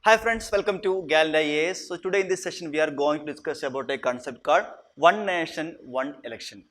Hi friends, welcome to Gallant IAS. So today in this session we are going to discuss about a concept called One Nation, One Election.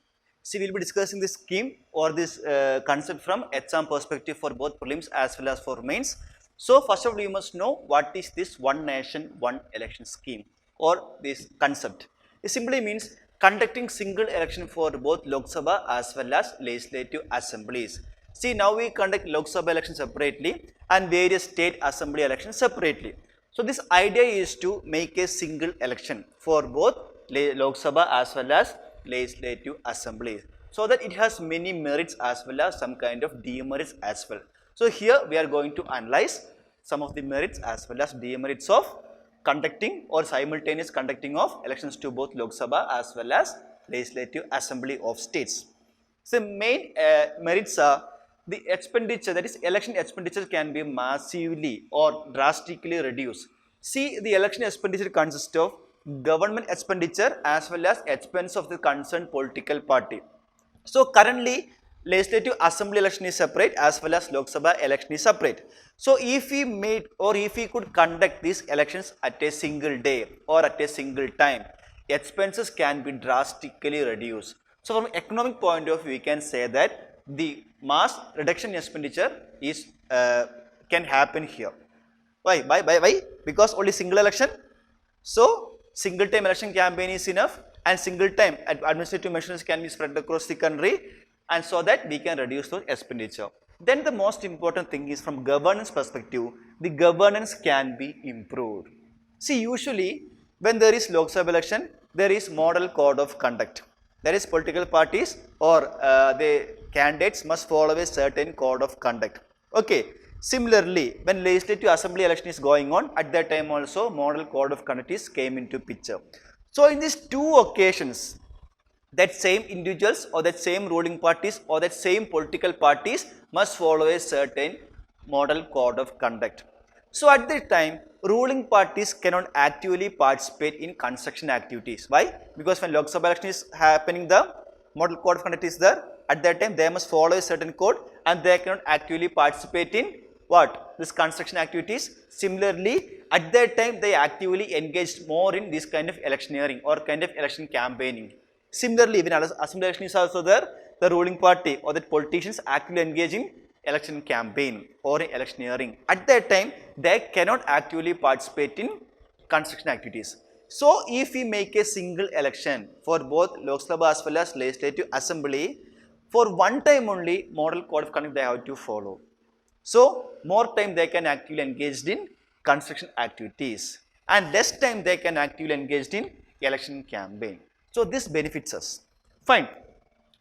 See, we will be discussing this scheme or this concept from exam perspective for both prelims as well as for mains. So first of all, you must know what is this One Nation, One Election scheme or this concept. It simply means conducting single election for both Lok Sabha as well as legislative assemblies. See, now we conduct Lok Sabha elections separately and various state assembly elections separately. So this idea is to make a single election for both Lok Sabha as well as legislative assemblies, so that it has many merits as well as some kind of demerits as well. So here we are going to analyze some of the merits as well as demerits of conducting or simultaneous conducting of elections to both Lok Sabha as well as legislative assembly of states. So main merits are the expenditure, that is election expenditure can be massively or drastically reduced. See, the election expenditure consists of government expenditure as well as expense of the concerned political party. So currently legislative assembly election is separate as well as Lok Sabha election is separate. So if we made or if we could conduct these elections at a single day or at a single time, expenses can be drastically reduced. So from economic point of view, we can say that the mass reduction in expenditure is can happen here. Why? Because only single election. So single time election campaign is enough, and single time administrative measures can be spread across the country, and so that we can reduce those expenditure. Then the most important thing is from governance perspective, the governance can be improved. See, usually when there is Lok Sabha election, there is model code of conduct. That is, political parties or the candidates must follow a certain code of conduct. Okay. Similarly, when legislative assembly election is going on, at that time also model code of conduct is came into picture. So in these two occasions, that same individuals or that same ruling parties or that same political parties must follow a certain model code of conduct. So at that time, ruling parties cannot actively participate in construction activities. Why? Because when Lok Sabha election is happening, the model code of conduct is there. At that time, they must follow a certain code and they cannot actively participate in what? This construction activities. Similarly, at that time, they actively engaged more in this kind of electioneering or kind of election campaigning. Similarly, when assembly election is also there, the ruling party or the politicians actively engage in election campaign or in electioneering. At that time, they cannot actively participate in construction activities. So, if we make a single election for both Lok Sabha as well as legislative assembly, for one time only model code of conduct they have to follow. So, more time they can actively engage in construction activities and less time they can actively engage in election campaign. So, this benefits us. Fine.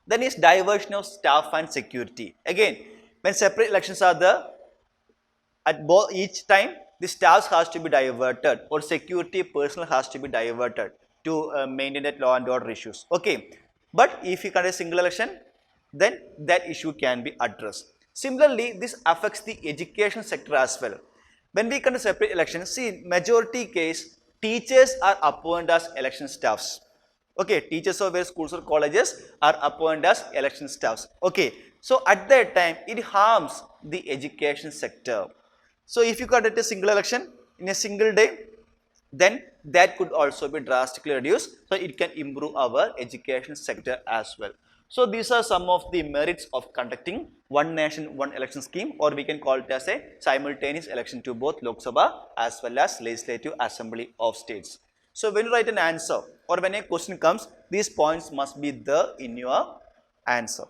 Then is diversion of staff and security. Again, when separate elections are there, at both each time the staffs has to be diverted or security personnel has to be diverted to maintain that law and order issues. Okay. But if you conduct a single election, then that issue can be addressed. Similarly, this affects the education sector as well. When we conduct separate elections, see, majority case, teachers are appointed as election staffs. Okay, teachers of various schools or colleges are appointed as election staffs. Okay, so at that time, it harms the education sector. So if you conduct a single election in a single day, then that could also be drastically reduced. So it can improve our education sector as well. So these are some of the merits of conducting One Nation, One Election scheme, or we can call it as a simultaneous election to both Lok Sabha as well as Legislative Assembly of States. So when you write an answer or when a question comes, these points must be there in your answer.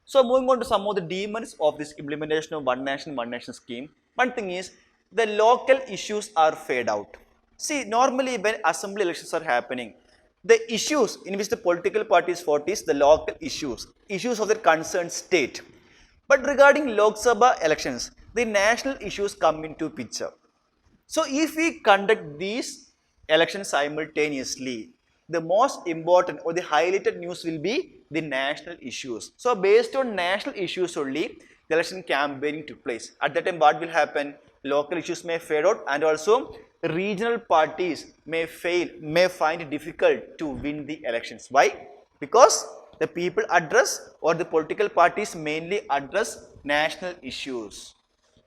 So moving on to some of the demerits of this implementation of One Nation, One Nation scheme. One thing is the local issues are fade out. See, normally when assembly elections are happening, the issues in which the political parties fought is the local issues of the concerned state. But regarding Lok Sabha elections, the national issues come into picture. So if we conduct these elections simultaneously, the most important or the highlighted news will be the national issues. So based on national issues only, the election campaigning took place. At that time, what will happen? Local issues may fade out and also regional parties may find it difficult to win the elections. Why? Because the people address or the political parties mainly address national issues.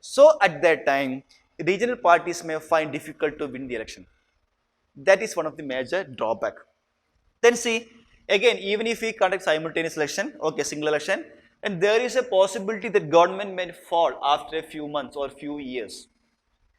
So at that time, regional parties may find difficult to win the election. That is one of the major drawback. Then see, again, even if we conduct simultaneous election, okay, single election, and there is a possibility that government may fall after a few months or few years.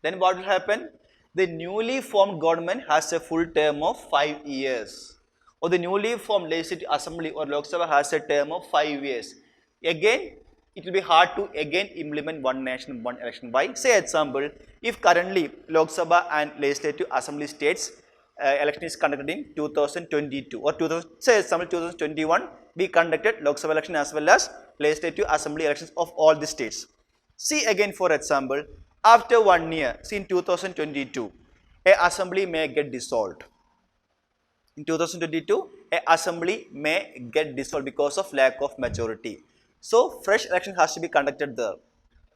Then what will happen? The newly formed government has a full term of 5 years. Or the newly formed legislative assembly or Lok Sabha has a term of 5 years. Again, it will be hard to again implement one nation, one election. Why? Say example, if currently Lok Sabha and legislative assembly states election is conducted in 2022 or 2000, say example 2021, we conducted Lok Sabha election as well as legislative assembly elections of all the states. See again, for example, after 1 year, see in 2022, a assembly may get dissolved. In 2022, a assembly may get dissolved because of lack of majority. So, fresh election has to be conducted there.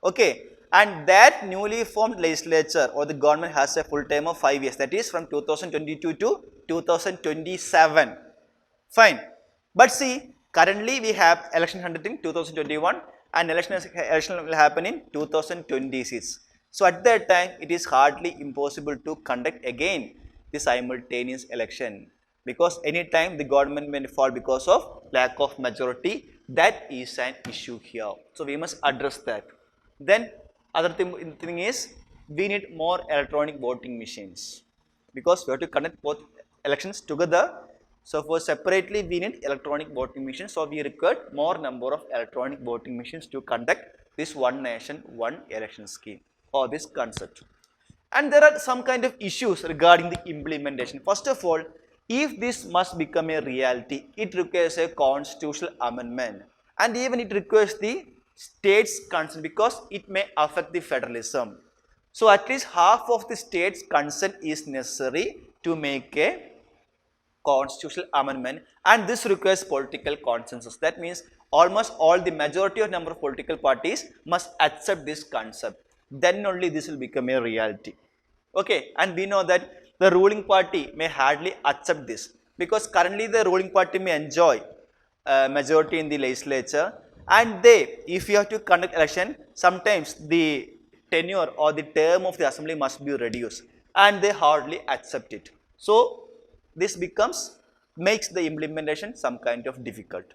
Okay, and that newly formed legislature or the government has a full term of 5 years. That is from 2022 to 2027. Fine. But see, currently we have election conducted in 2021 and election will happen in 2026. So at that time, it is hardly impossible to conduct again the simultaneous election, because anytime the government may fall because of lack of majority. That is an issue here. So we must address that. Then other thing is, we need more electronic voting machines, because we have to conduct both elections together. So for separately we need electronic voting machines. So we require more number of electronic voting machines to conduct this one nation, one election scheme or this concept. And there are some kind of issues regarding the implementation. First of all, if this must become a reality, it requires a constitutional amendment, and even it requires the state's consent, because it may affect the federalism. So at least half of the state's consent is necessary to make a constitutional amendment, and this requires political consensus. That means almost all the majority of number of political parties must accept this concept. Then only this will become a reality. Okay, and we know that the ruling party may hardly accept this, because currently the ruling party may enjoy majority in the legislature, and they, if you have to conduct election, sometimes the tenure or the term of the assembly must be reduced, and they hardly accept it. So this makes the implementation some kind of difficult.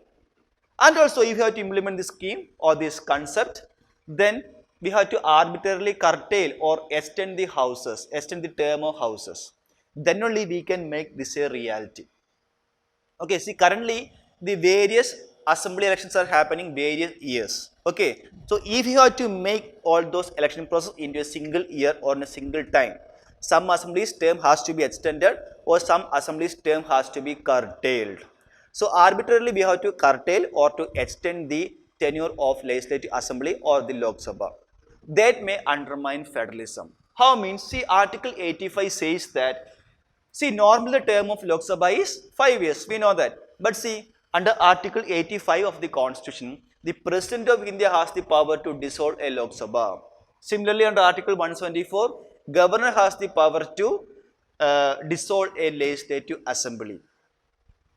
And also, if you have to implement this scheme or this concept, then we have to arbitrarily curtail or extend the term of houses. Then only we can make this a reality. Okay, see, currently the various assembly elections are happening various years. Okay, so if you have to make all those election process into a single year or in a single time, some assemblies term has to be extended or some assemblies term has to be curtailed. So arbitrarily we have to curtail or to extend the tenure of legislative assembly or the Lok Sabha. That may undermine federalism. How means? See, Article 85 says that, see, normally the term of Lok Sabha is 5 years, we know that. But see, under Article 85 of the Constitution, the President of India has the power to dissolve a Lok Sabha. Similarly, under Article 174, Governor has the power to dissolve a legislative assembly.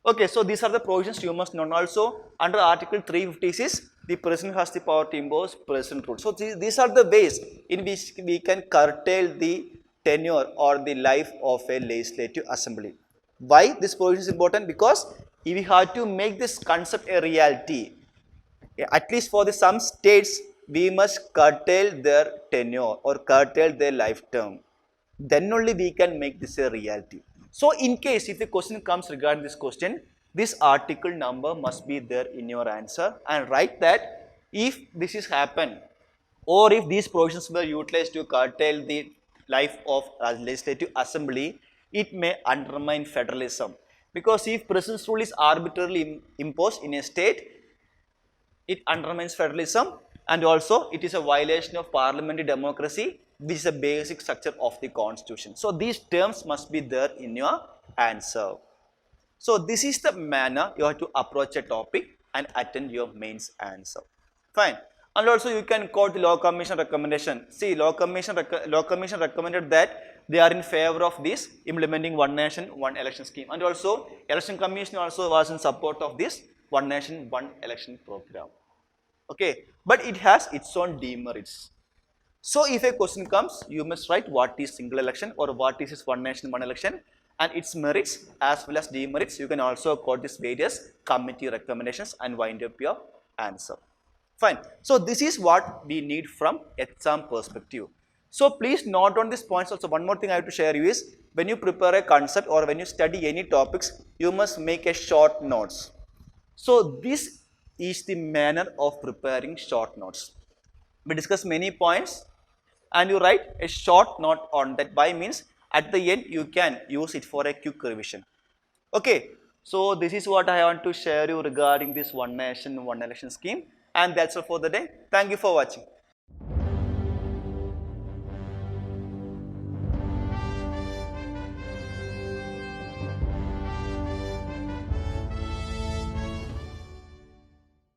Okay, so these are the provisions you must know. Also, under Article 356, the President has the power to impose President rule. So these are the ways in which we can curtail the tenure or the life of a legislative assembly. Why this provision is important? Because if we have to make this concept a reality, at least for some states, we must curtail their tenure or curtail their life term. Then only we can make this a reality. So in case if the question comes regarding this question, this article number must be there in your answer, and write that if this is happened or if these provisions were utilized to curtail the life of a legislative assembly, it may undermine federalism. Because if President's rule is arbitrarily imposed in a state, it undermines federalism, and also it is a violation of parliamentary democracy, which is a basic structure of the Constitution. So these terms must be there in your answer. So this is the manner you have to approach a topic and attend your mains answer. Fine. And also you can quote the Law Commission recommendation. See, Law Commission recommended that they are in favor of this implementing one nation, one election scheme. And also Election Commission also was in support of this one nation, one election program. Okay, but it has its own demerits. So if a question comes, you must write what is single election or what is this one nation one election and its merits as well as demerits. You can also quote these various committee recommendations and wind up your answer. Fine. So this is what we need from exam perspective. So please note on these points also. One more thing I have to share you is when you prepare a concept or when you study any topics, you must make a short notes. So this is the manner of preparing short notes. We discuss many points and you write a short note on that. By means at the end you can use it for a quick revision. Okay, so this is what I want to share you regarding this one nation one election scheme, and that's all for the day. Thank you for watching.